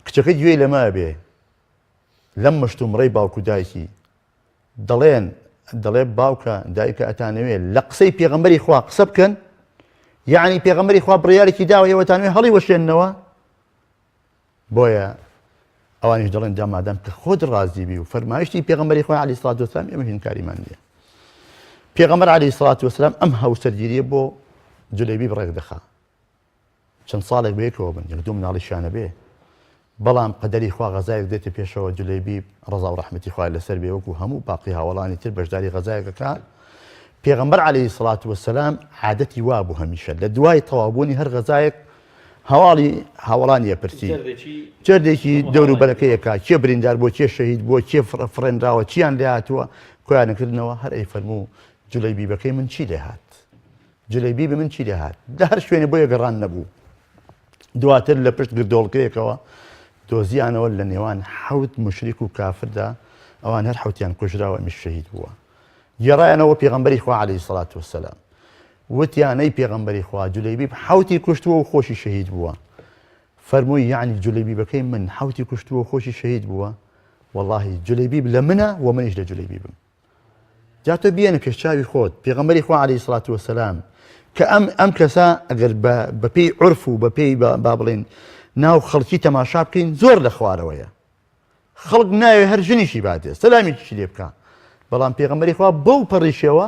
کچەکەی گوێی لەمە بێ لەم مشتومڕەی باوکو دایکی دەڵێ باوکە دایکە ئەتانەوێت لە قسەی پێغەمبەری خوا قسە بکەن یعنی پێغەمبەری خوا بڕیارێکی داوە ئێوەتانوێ هەڵی وەشێننەوە بۆیە ئەوانیش دەڵێن دامادام کە خۆت ڕازی بی و فەرمایشتی پێغەمبەری خوا عەلەیهی سڵات وەسەلام ئێمە هینکاریمان نییە پێغەمبەر عەلەیهی سڵات وەسەلام ئەم هەوسەرگیریە بۆ جولەیبی بڕێک دەخا چەند ساڵێک بەیەکەوە بن یەک دوو مناڵیشیانە بێ بەڵام قەدەری خوا غەزایەک دێتە پێشەوە جولەیبی ڕەزا و ڕەحمەتی خوای لەسەر بێ وەکو هەموو باقی هاوڵانی تر بەشداری غەزایەکەکە پێغەمبەر عەلەیهی سڵات وەسەلام عادەتی وا بوو هەمیشە لە دوای تەوابوونی هەر غەزایەک هەواڵی هاوڵانی ئەپرسی جەردێکی دەوروبەرەکەیەکە کێ بریندار بۆ کێ شەهید بۆ کێ فڕێنراوە چیان لێ هاتووە کۆیانەکردنەوە هەر ئەی فەرموو جولەیبی بەکەی من چی لێ هات جولەیبی بە من چی لێ هات لە هەر شوێنێ بۆ یەگەڕان نەبوو دواتر لە پشت گردۆڵکەیەکەوە دۆزیانەوە لە نێوان حەوت مشریک و کافردا ئەوان هەر حەوتیان کوژراوە ئەمیش شەهید بووە گێڕایانەوە پێغەمبەری خوا عەلەیهی سڵات وەسەلام وتیانەی پێغەمبەری خوا جولەیبی حەوتی کوشتووە و خۆشی شەهید بووە فەرمووی یعنی جولەیبی بەکەی من حەوتی کوشتووە و خۆشی شەهید بووە وەڵڵاهی جولەیبی لە منە و منیش لە جولەیبی بم جا تۆ بیێنە پێشچاوی خۆت پێغەمبەری خوا عەلەیهی سڵات وەسەلام کە ئەم کەسە ئەگەر بە پێی عورف و بە پێی با بڵێن ناو خەڵکی تەماشا بکەین زۆر لە خوارەوەیە خەڵک ناوێ هەر ژنیشی بادێ سەلامێکیشی لێ بکە بەڵام پێغەمبەری خوا بەو پەڕیشەوە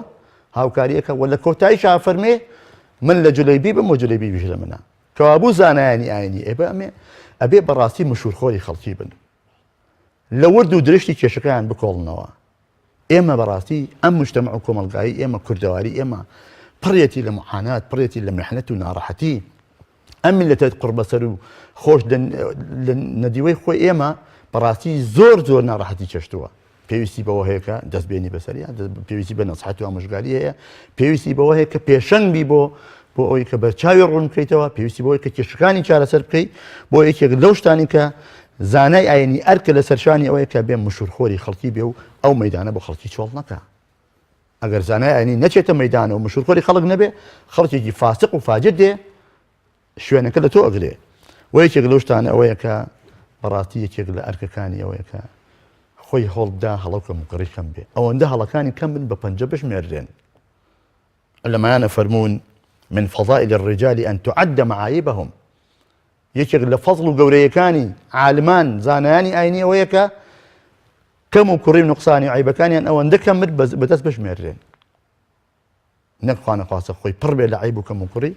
هاوکاریەکە و لە کۆتاییشا فەرمێ من لە جولەیبی بم و جولەیبی بیش لە منە کەوابوو زانایانی ئاینی ئەبێ بەڕاستی مشهورخۆری خەڵکی بن لە ورد و درشتی کێشەکەیان بکۆڵنەوە ئێمە بەڕاستی ئەم مجتەمع و کۆمەڵگایی ئێمە کوردەواری ئێمە پڕێتی لە موحانات پڕێتی لە محنەت و ناڕەحەتی ئەم میلەتە قوربەسەر و خۆش لە نەدیوەی خۆی ئێمە بەڕاستی زۆر ناڕەحەتی چێشتووە پێویستی بەوە هەیە کە دەستبێنی بەسەریە پێویستی بە نەسحەت و ئامۆژگاری هەیە پێویستی بەوە هەیە کە پێشەنگبی بۆ ئەوەی کە بەرچاوی ڕوون بکەیتەوە پێویستی بۆی کە کێشەکانی چارەسەر بکەیت بۆ یەکێک لەو شتانی کە زانای ئاینی ئەرکە لە سەرشانی ئەوەیە کە بێ مشهورخۆری خەڵکی بێ و ئەو مەیدانە بۆ خەڵکی چۆڵ نەکە ئەگەر زانای ئاینی نەچێتە مەیدانە و مشهورخۆری خەڵک نەبێ خەڵکێکی فاسق و فاجر دێ شوێنەکە لە تۆ ئەگرێ و یەکێک لەو شتانە ئەوەیە کە بەڕاستی یەکێک لە ئەرکەکانی ئەوەیە کە خۆی هەڵدا هەڵەوکە مقڕی کەم بێ ئەوەندە هەڵەکانی کەم بن بە پەنجە بژمێردرێن لەمایانە فەرموون من فضائل الرجال أن تعد معايبهم یەکێک لە فەزڵ و گەورەیەکانی عالمان زانایانی ئاینی ئەوەیە کە کەم و کوڕی و نوقسانی عیبەکانیان ئەوەندە کەم بەدەست بژمێردرێن نەک خوا نەخواسە خۆی پڕ بێ لە عیب و کەم و کوڕی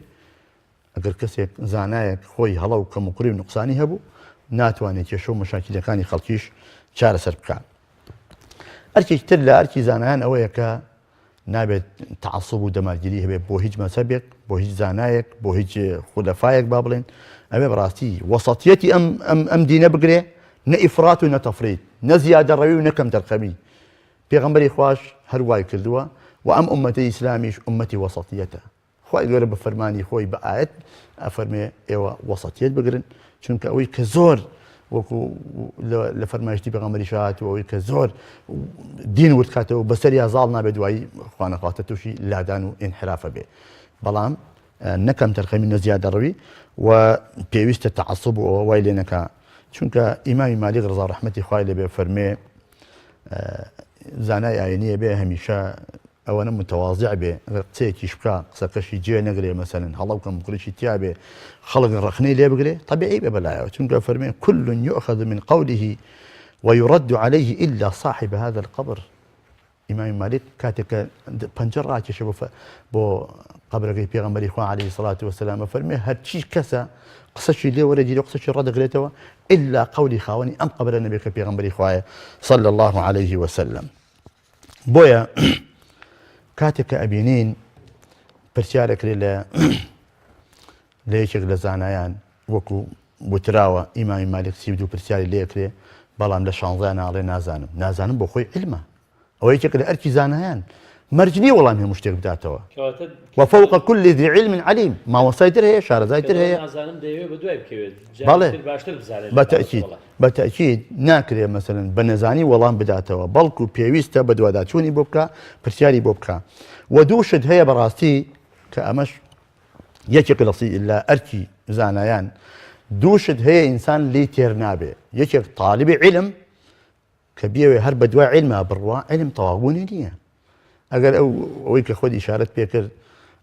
ئەگەر کەسێک زانایەک خۆی هەڵە و کەم و کوڕی و نوقسانی هەبوو ناتوانێت کێشە و مەشاکیلەکانی خەڵکیش چارەسەر بکات ئەرکێک تر لە ئەرکی زانایان ئەوەیە کە نابێت تعەسوب و دەمارگیری هەبێت بۆ هیچ مەسەبێک بۆ هیچ زانایەک بۆ هیچ خولەفایەک با بڵێن ئەوێ بەڕاستی وەسەطیەتی ئەم دینە بگرێ نە ئیفرات و نە تەفریط نە زیادە ڕەوی و نە کەم تەرخەمی پێغەمبەری خوش هەر وای کردووە و ئەم ئومەتەی ئیسلامیش ئومەتی وەسەطیەتە خوای گەورە بە فەرمانی خۆی بە ئایەت ئەفەرمێ ئێوە وەسەطیەت بگرن چونکە ئەوەی کە زۆر وەکو لە فەرمایشتی پێغەمبەری هاتووە ئەوەی کە زۆر دین وردکاتەوە بەسەریا زاڵ نابێت دوایی خوا نەخواتە تووشی لادان و ئینحرافە بێ بەڵام نەکەم تەرخەمی نە زیادە ڕەوی و پێویستە تعەسوب و ئەوە وای لێ نەکا چونکە ئیمامی مالیک ڕەزا ڕەحمەتی خوای لێبێ فەرمێ زانای ئاینیە بێ هەمیشە ئەوەنە متەواضع بێ قسەیەکیش بکا قسەکەشی جێ نەگرێ مەسەلەن هەڵەو کەم قڕیشی تیا بێ خەڵک ڕەخنەی لێ بگرێ طبیعی بێ بەلایەوە چونکە فەرمێ كل يؤخذ من قوله ويرد عليه إلا صاحب هذا القبر ئیمامی مالیک کاتێککە پەنجە ڕاکێشە بۆ قبرەکەی پێغەمبەری خوا عەلەیهی سەڵاتو وەسەلام فەرمێ هەرچی کەسە قسەشی لێ وەرەگیرێ قسەشی ڕەدەگرێتەوە ئیلا قەولی خاوەنی ئەم قەبرە نەبێت کە پێغەمبەری خوایە صلی الله عليه وسلم. بۆیە کاتێک کە ئەبینین پرسیارەکرێ لە یەکێک لە زانایان وەکو وتراوە ئیمامی مالک سیبد و پرسیاری لێکرێ بەڵام لە 16 ناڵێ نازانم بۆ خۆی علمە ئەوە یەکێک لە ئەرکی زانایان مەرجنی وەڵام هەموو شتێک بداتەوە وفوق كل ذي علم عليم مامۆستای تر هەیە شارەزای تر هەیە بەتەکید ناکرێ مەسەلەن بە نەزانی وەڵام بداتەوە بەڵکو پێویستە بە دوواداچوونی بۆ بکە پرسیاری بۆ بکە و دووشت هەیە بەڕاستی کە ئەمەش یەکێک لە ئەرکی زانایان دووشت هەیە ئینسان لی تێر نابێ یەکێک تاالبی علم کە بێوێ هەر بە دوای علما بڕوا علم تەواوبوونی نییە ئەگەر ئەوەی کە خۆی ئیشارەت پێکرد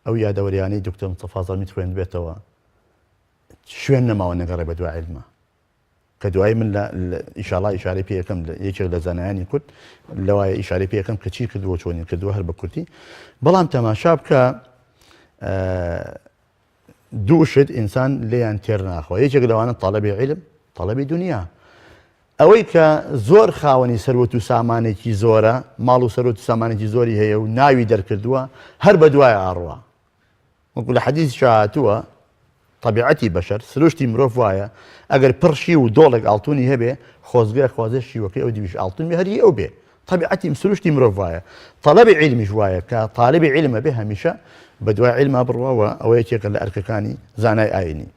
ئەو یادەوەریانەی دکتۆر مستەفا زەڵمی خوێند بێتەوە شوێن نەماوە نەگەڕێ بە دوای علمە کە دوای من ئیشاڵا ئیشارەی پێ یەکەم یەکێک لە زانایانی کورد لەوایە ئیشارەی پێ یەکەم کە چی کردووە چۆنی کردووە هەر بە کورتی بەڵام تەماشا بکە دووشت ئینسان لێیان تێر ناخەوە یەکێک لەوانە تەڵەبی علم تەڵەبی دنیا ئەوەی کە زۆر خاوەنی سەروەت و سامانێکی زۆرە ماڵ و سەروەت و سامانێکی زۆری هەیە و ناوی دەرکردووە هەر بە دوای ئاڕوە وەکو لە حەدیث شاهاتووە طبیعەتی بەشەر سروشتی مرۆڤ وایە ئەگەر پڕشی و دۆڵێک ئاڵتونی هەبێ خۆزگای خوازە شیوەکەی ئەو دیویش ئاڵتون بێ هەری ئەو بێ طبیعەتی سروشتی مرۆڤ وایە تەڵەبی علمیش وایە کە تاالبی علمە بێ هەمیشە بە دوای علما بڕوەوە ئەوە یەکێکە لە ئەرکەکانی زانای ئاینی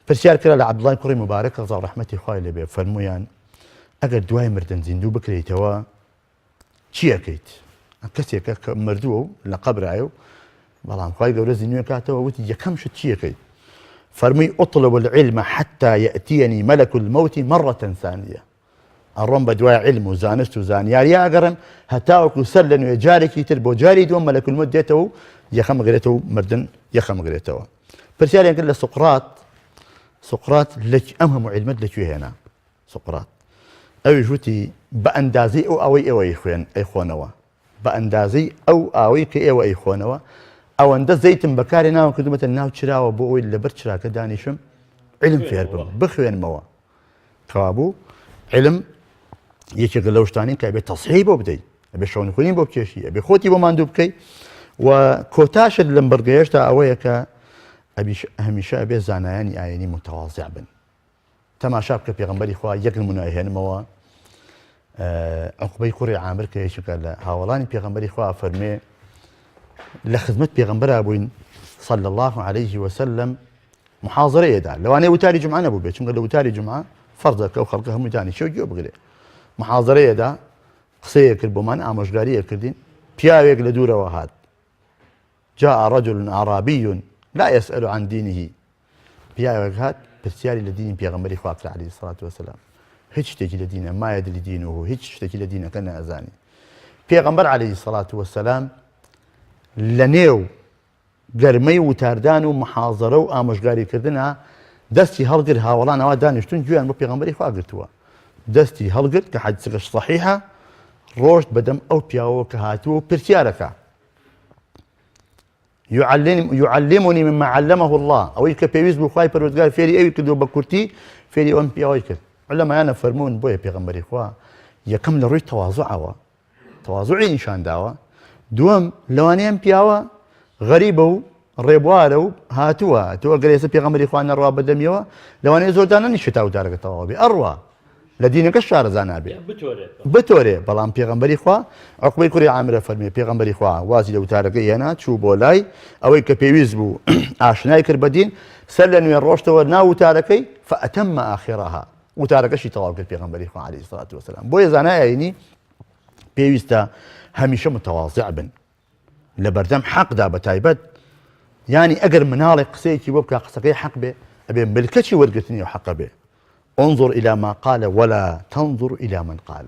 پرسیار کرا لە عەبدوڵای کوڕی موبارەک ڕەزا و ڕەحمەتی خوای لێبێ فەرموویان ئەگەر دوای مردن زیندوو بکرێتەوە چی ئەکەیت کەسێکە کە مردووە و لە قەبرایە و بەڵام خوای گەورە زیندوی کاتەوە وتی یەکەم شت چی ئەکەیت فەرمووی ئوطلب العلم حتى يأتيني ملك الموت مرة ثانية ئەڕۆم بە دوای علم و زانست و زانیاریە ئەگەڕم هەتاوەکو سەر لە نوێ جارێکی تر بۆ جاری دووەم مەلەک الموت دێتەوە و یەخەم گرێتەوە و مردن یەخەم گرێتەوە پرسیاریان کرد لە سقڕات ئەم هەموو علمت لەکوێ هێنا سقڕات ئەوی ژووتی بە ئەندازەی ئەو ئەوەی ئێوەی ئەیخۆنەوە بە ئەندازەی ئەو ئاوەی کە ئێوە ئەیخۆنەوە ئەوەندە زەیتم بەکاری ناوە کردومەتە ناو چراوە بۆ ئەوی لەبەر چراکە دانیشم علم فێر بم بخوێنمەوە کەوابوو علم یەکێک لەو شتانی کە ئەبێ تەصحیح بۆ بدەیت ئەبێ شەونخوێنی بۆ بکێشی ئەبێ خۆتی بۆ ماندوو بکەیت و کۆتاشت لەم بەرگەیەشتا ئەوەیە کە هەمیشە ئەبێ زانایانی ئاینی متەواضع بن تەماشا بکە پێغەمبەری خوا یەک نمونای هێنمەوە عوقبەی کوڕی عامر کە یەکێکە لە هاوڵانی پێغەمبەری خوا فەرمێ لە خزمەت پێغەمبەرا بووین صلی الله عليه وسلم محاضرەیەدا لەوانەیە وتاری جومعە نەبوو بێت چونکە لە وتاری جومعە فەرزە کە ئەو خەڵکە هەمووی دانیشتە گوێ بگرێ محاضرەیەدا قسەیە کرد بۆمان ئامۆژگاریە کردین پیاوێک لە دوورەوە هات جاء رجل أعرابي لا يسأل عن دينه پیاوێک هات پرسیاری لە دینی پێغەمبەری خوا کرد عەلەیهی سەڵاتو وەسەلام هیچ شتێکی لە دینە ما يدري دينه هیچ شتێکی لە دینەکە نەئەزانی پێغەمبەر عەلەیهی سەڵاتو وەسەلام لە نێو گەرمەی وتاردان و محاضرە و ئامۆژگاریکردنە دەستی هەڵگرت هاوڵان ئەوا دانیشتون گویان بۆ پێغەمبەری خوا گرتووە دەستی هەڵگرت کە حەدیسەکەش صەحیحە ڕۆشت بەدەم ئەو پیاوەوە کە هاتووە و پرسیارەکە يعلمني مما علمه الله ئەوەی کە پێویست بوو خوای پەروەردگار فێری ئەوی کردو بە کورتی فێری ئەوم پیاوەی کرد عولەمایانە فەرموون بۆیە پێغەمبەری خوا یەکەم لە ڕووی تەواضوعەوە تەواضوعی نیشانداوە دووەم لەوانەیە ئەم پیاوە غەریبە و ڕێبوارە و هاتووە تۆ ئەگەر ئێستا پێغەمبەری خوا نەڕوا بەدەمیەوە لەوانەیە زۆردان نەنیشێت تاوتارەکە تەواو بێ ئەڕوا لە دینەکە شارەزا نابێ بتۆرێ بەڵام پێغەمبەری خوا عوقبەی کوڕی عامرە فەرمێ پێغەمبەری خوا وازی لە وتارەکەی هێنا چوو بۆ لای ئەوەی کە پێویست بوو ئاشنای کرد بە دین سەر لە نوێ ڕۆشتەوە ناو وتارەکەی فەئەتەممە ئاخیرەها وتارەکەشی تەواو کرد پێغەمبەری خوا عەلەیهی سەڵاتو وەسەلام بۆیە زانای ئاینی پێویستە هەمیشە متەواضع بن لە بەردەم حەقدا بە تایبەت یعنی ئەگەر مناڵێک قسەیەکی بۆ بکە قسەکەی حەق بێ ئەبێ ملکەچی وەرگرتنی و حەقە بێ انظر إلى ما قال ولا تنظر إلى من قال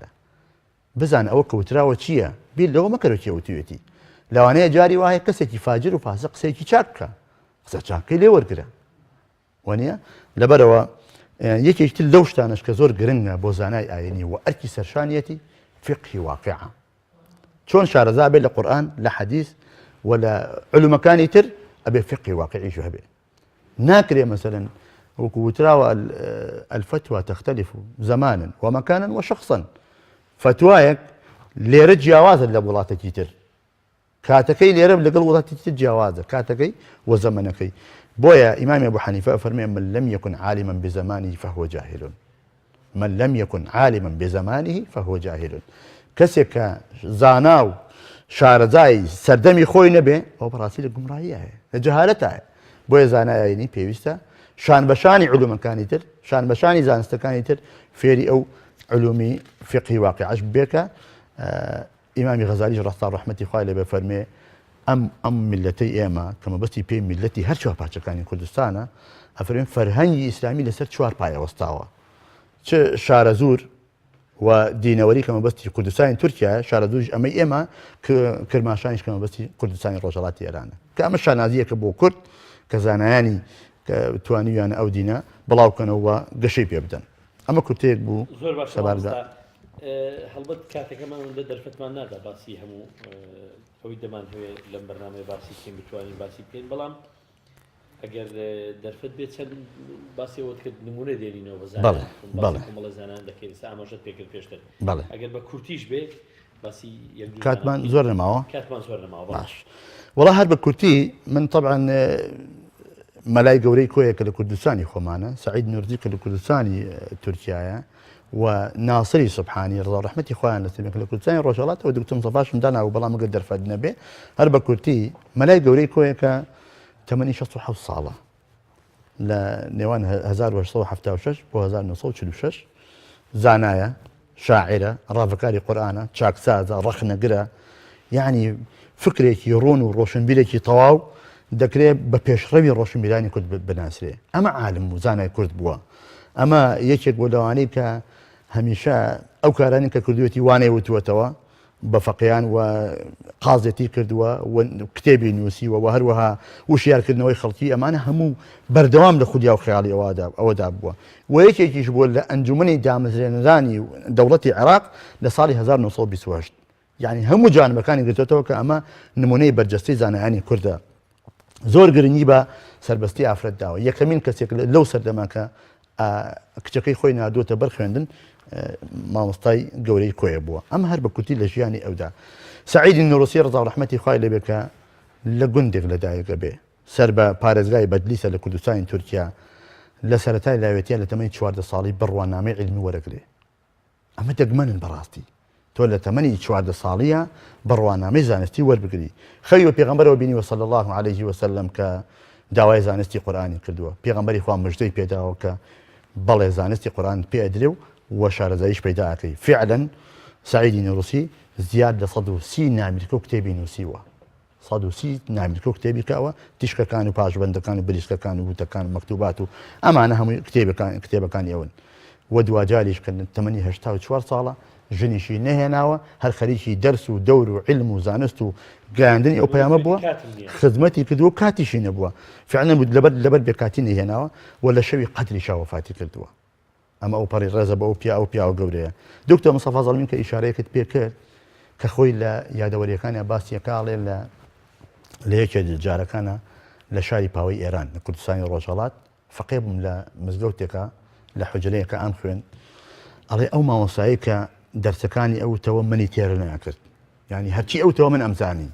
بزان ئەوە کەوتراوە چییە بیر لەوە مەکەرەوە کێوتوێتی لەوانەیە جاری وایە کەسێکی فاجر و فاسق قسەیەکی چاک بکە قسە چاکەی لێ وەرگرە وانە لەبەرەوە یەکێکتر لەو شتانش کە زۆر گرنگە بۆ زانای ئاینی و ئەرکی سەرشانیەتی فقهی واقعە چۆن شارەزا بێت لە قورئان لە حەدیث و لە علومەکانی تر أبي فقه واقعي شو هبه ناكري مثلا وتراوى الفتوى تختلف زمانا ومكانا وشخصا فتوايك ليرد جوازا لولاة كيتر كاتكي ليرب لقل ولاة كيتر جوازا كاتكي وزمنكي بويا إمام أبو حنيفة فرمي من لم يكن عالما بزمانه فهو جاهل من لم يكن عالما بزمانه فهو جاهل كسك زاناو شارزای سەردەمی خۆی نەبێ ئەو بەڕاستی لە گومڕاییە هەیە لە جەهالەتە بۆیە زانایانی پێویستە شان بەشانی علومەکانی تر شان بەشانی زانستەکانی تر فێری ئەو علومی فقهی واقعش بێکە ئیمامی غەزالیش ڕەحمەتی ڕەحمەتی خوای لێ بێ فەرمێ ئەم میلەتەی ئێمە کە مەبەستی پێی میلەتی هەر چوار پارچەکانی کوردستانە ئەفەرمێن فەرهەنگی ئیسلامی لەسەر چوار پایە وەستاوە چ شارە زور و دینەوەری کە مەبەستی کوردستانی تورکیا شارە دووش ئەمەی ئێمە کرماشانیش کە مەبەستی کوردستانی ڕۆژهەڵاتی ئێرانە کە ئەمە شانازیەکە بۆ کورد کە زانایانی کە توانیویانە ئەو دینە بڵاوکەنەوە گەشەی پێ بدەن ئەمە کورتەیەک بوو زۆر باش سەباردا هەڵبەت کاتەکەمانەوەندە دەرفەتمان نادا باسی هەموو ئەوەی دەمانهەوێت لەم بەرنامەی باسی بکەین بتوانین باسی بکەین بەڵام ئەگەر دەرفەت بێت چەند باسیەوەت کرد نمونە دێنینەوە بەزانڵە زانان دەکەین ئاماژەت پێکرد پێشتر ئەگەر بە کورتیش بێ باسی کاتمان زۆر نەماوە کاتمان زۆر نەماوە باش وڵا هەر بە کورتی من طبعا مەلای گەورەی کۆیەکە لە کوردستانی خۆمانە سعید نوردی کە لە کوردستانی تورکیایە و ناصری سبحانی ڕضا ڕەحمەتی خۆیان لەسەر لە کوردستانی ڕۆژهەڵاتەوە دکتۆر مستەفاشم دانا و بەڵام ئەگەر دەرفەت نەبێ هەر بە کورتی مەلای گەورەی کۆیەکە تەمەنی 67 ساڵە لە نێوان 1976 بۆ 1946 زانایە شاعرە ڕافەکاری قورئانە چاکسازە ڕەخنەگرە یعنی فکرێکی ڕۆن و ڕۆشنبیرێکی تەواو دەکرێت بە پێشڕەوی ڕۆشنبیرانی کورد بناسرێ ئەمە عالم و زانای کورد بووە ئەمە یەکێک بۆ لەوانەی کە هەمیشە ئەو کارانی کە کردوێتی وانەی وتوەتەوە بە فەقیان و قازێتی کردووە کتێبی نووسیوە و هەروەها وشیارکردنەوەی خەڵکی ئەمانە هەموو بەردەوام لە خودیا و خەیاڵی ئەوەدا بووە و یەکێکیش بووە لە ئەنجومەنی دامەزرێنەرانی دەوڵەتی عێراق لە ساڵی 1928 یعنی هەموو جانبەکانی گرتوێتەوە کە ئەمە نمونەی بەرجەستەی زانایانی کوردە زۆر گرنگی بە سربەستی ئافرەتداوە یەکەمین کەسێک لەو سەردەماکە کچەکەی خۆی نادوتە بەر خوێندن مامۆستای گەورەی کۆیە بووە ئەم هەر بە کورتی لە ژیانی ئەودا سعیدی نوڕوسی ڕضا ڕەحمەتی خوای لێ بێ کە لە گوندێک لەدایکە بێ سەر بە پارێزگای بەدلیسە لە کوردستانی تورکیا لە سەرەتای لاوێتیە لە تەمەنی 14 ساڵی بڕوانامەی علمی وەرەگرێ ئەمە دەگمەنن بەڕاستی تۆ لە تەمەنی 14 ساڵیە بڕوانامەی زانستی وەربگری خەوی و پێغەمبەرەوە بینیوە صلی الله عليه وسلم کە داوای زانستی قورئانی کردووە پێغەمبەری خوا مژدەی پێداوە کە بەڵێ زانستی قورئان پێ ئەدرێ و شارەزاییش پەیدا ئەکەی فعلا سعیدی نوڕوسی زیاد لە 130 نامریکە و کتێبی نووسیوە 130 نامریکە و کتێبی کاوە تیشکەکان و پاشبەندەکان و بریسکەکان و وتەکان و مەکتوبات و ئەمانە هەمووی کتێبەکانی ئەون و دوجاریش کە تەمەنی 84 ساڵە ژنیشی نەهێناوە هەر خەریکی دەرس و دەور و علم و زانست و گەیاندنی ئەو پەیامە بووە خزمەتی کردووە کاتیشی نەبووە فعلا لەبەر بێکاتی نەهێناوە و لە شەوی قەدری شاوەفاتی کردووە ئەمە ئەو پەڕی ڕێزە بە ئەو پیاوە گەورەیە دکتۆر مستەفا زەڵمی کە ئیشارەیەکت پێ کرد کە خۆی لە یادەوەریەکانی باسیەکاڵێ لە یەکێک جارەکانە لە شاری پاوەی ئێران لە کوردستانی ڕۆژهەڵات فەقێ بووم لە مزگەوتێکە لە حوجرەیەکە ئام خوێن ئەڵێ ئەو مامۆستایی کە دەرسەکانی ئەوتەوە منی تێرە نەکرد یعنی هەرچی ئەوتەوە من ئەمزانی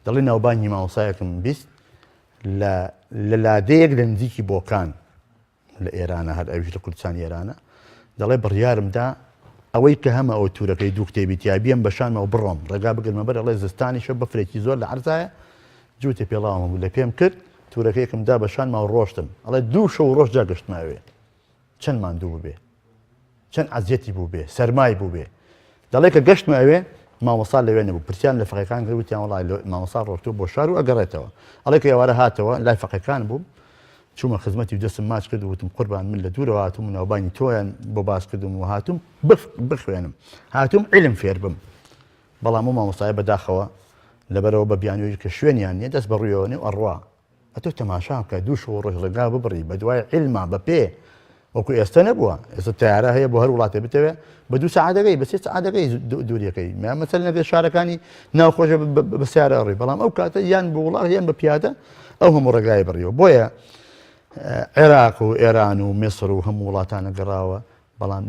دەڵێ ناوبانگی مامۆستایەکم بیست لە لادەیەک لە نزیکی بۆکان لە ئێرانە هەر ئەویش لە کوردستانی ئێرانە دەڵێ بڕیارمدا ئەوەی کە هەمە ئەو تورەکەی دوو کتێبی تیابیەم بەشانمەوە بڕۆم ڕێگا بگرمە بەر ئەڵێ زستانیشە بەفرێکی زۆر لە عەرزایە جووتێ پێڵاوم بوو لە پێم کرد تورەکەیەکم دا بەشانمەوە ڕۆشتم ئەڵێ دوو شەو ڕۆژ جاگەشتماوێ چەند ماندوو بێ چەند عەزیەتی بوو بێ سەرمای بوو بێ دەڵێ کە گەشتماوێ مامۆستا لەوێ نەبوو پرسیان لە فەقێکان کرد وتیان وەڵای مامۆستا ڕۆشتووە بۆ شار و ئەگەڕێتەوە ئەڵێ کە ئێوارە هاتەوە لای فەقێکان بووم چوومە خزمەتی و دەستم ماچ کرد و وتم قوربان من لە دوورەوە هاتووم ناوبانی تۆیان بۆ باس کردم و هاتووم بخوێنم هاتووم علم فێر بم بەڵام و مامۆستای بەداخەوە لەبەرەوە بە بیانوێژ کە شوێنیان نیە دەست بەڕوویەوە نێ و ئەڕوا ئەتۆ تەماشا کە دوو شەو ڕۆژ ڕێگا ببڕی بە دوای علما بە پێ وەکو ئێستا نەبووە ئێستا تیارە هەیە بۆ هەر وڵاتێ بتەوێ بە 2 سعادەکەی بە 3 سعادەکەی دووریەکەی مەسەل نەبێ شارەکانی ناوخۆشە بە سیارە ڕێ بەڵام ئەو کاتە یان بە وڵات یان بە پیادە ئەو هەموو ڕێگای بڕیەوە بۆیە عێراق و ئێران و میسر و هەموو وڵاتانە گەڕاوە بەڵام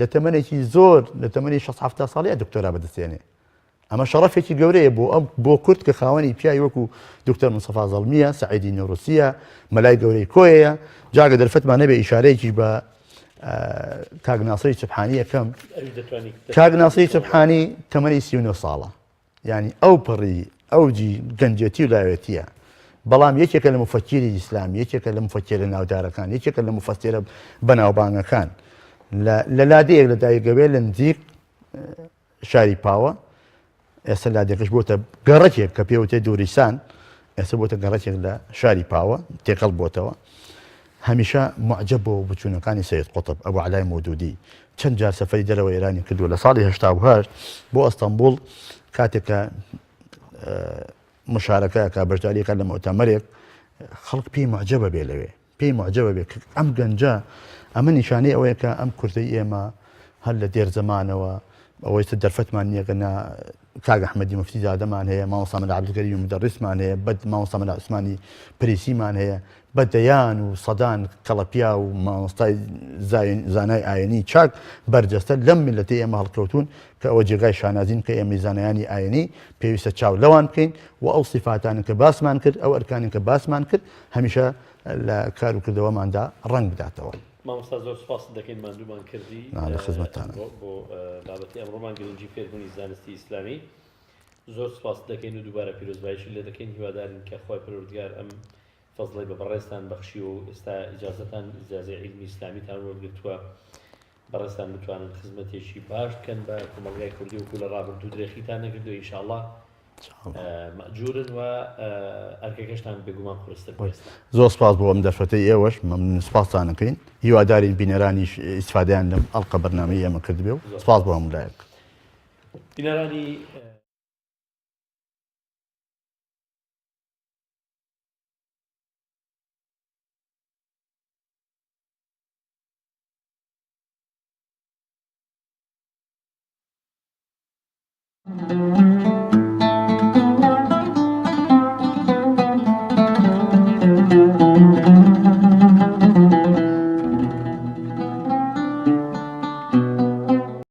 لە تەمەنێکی زۆر لە تەمەنی 16 ساڵی دکتۆرا بەدەستێنێ ئەمە شەڕەفێکی گەورەیە بۆ کورد کە خاوەنی پیاوی وەکو دکتۆر مستەفا زەڵمیە سەعیدی نەوروسیە مەلای گەورەی کۆیەیە جاگە دەرفەتمان نەبێ ئیشارەیەکی بە کاک ناسری سوبحانی یەکەم کاک ناسری سوبحانی تەمەنی 39 ساڵە یعنی ئەو پڕی ئەوجی گەنجەتی و لایەتیە بەڵام یەکێکە لە مفەکیری ئیسلام یەکێکە لە مفەکیرە ناودارەکان یەکێکە لە مفەسیرە بەناوبانگەکان لە لادەیەک لە دایکەوێ لە نزیک شاری پاوە ئێستا لادێکش بۆتە گەڕەکێک کە پێوتێ دووریسان ئێستا بۆتە گەڕەکێک لە شاری پاوە تێقەڵ بۆتەوە هەمیشە معجب بۆ بچوونەکانی سید قوتب ئەبوو عەلای مودودی چەند جار سەفەری دەرەوە ئێرانی کردووە لە ساڵی 1970 بۆ ئەستەمبوڵ کاتێکە مشارەکەکە بەشداریەکە لە مؤتەمەرێک خەڵک پێی معجبە بێ لەوێ پێی معجبە بێ ئەم گەنجە ئەمە نیشانەی ئەوەیە کە ئەم کوردەی ئێمە هەر لە دێر زەمانەوە ئەوەی دەرفەتمان نییەگەنا کاک ئەحمەدی مفتی زادەمان هەیە مامۆستا مەلا عەبدولکەریم مدەڕیسمان هەیە بەد مامۆستا مەلا عوسمانی پرێسیمان هەیە بە دەیان و سەدان کەڵەپیا و مامۆستای زانای ئاینی چاک بەرجەستە لەم میلەتەی ئێمە هەڵکەوتون کە ئەوە جێگای شانازین کە ئێمە زانایانی ئاینی پێویستە چاو لەوان بکەین و ئەو سیفاتانن کە باسمان کرد ئەو ئەرکانن کە باسمان کرد هەمیشە لە کار و کردەوەماندا ڕەنگ بداتەوە. مامۆستا زۆر سپاس دەکەین ماندوومان کردی لە خزمەتتانە بۆ بابەتی ئەمڕۆمان گرنگی فێربوونی زانستی ئیسلامی زۆر سپاس دەکەین و دووبارە پیرۆزباییشی لێ دەکەین هیوادارین کە خۆی پەروەردگار ئەم فەزڵی بە بەڕێستان بەخشی و ئێستا ئیجازەتان ئیجازەی عیلمی ئیسلامیتان وەرگرتووە بەڕێستان بتوانن خزمەتێکی باش بکەن بە کۆمەڵگای کوردی وەکو لە ڕابردوو درێخیتان نەکردو ئینشاءڵڵا مەجورن و ئەرکەکەشتان بێگومان خورستە بێستا زۆر سپاس بۆ ئەم دەرفەتەی ئێوەش من سپاسان دەکەین هیوادارین بینەرانیش ئیسفادەیان لەم ئەڵقە بەرنامەی ئێمە کردبێ و سپاس بۆ هەموو لایەک بینەرانی Thank you.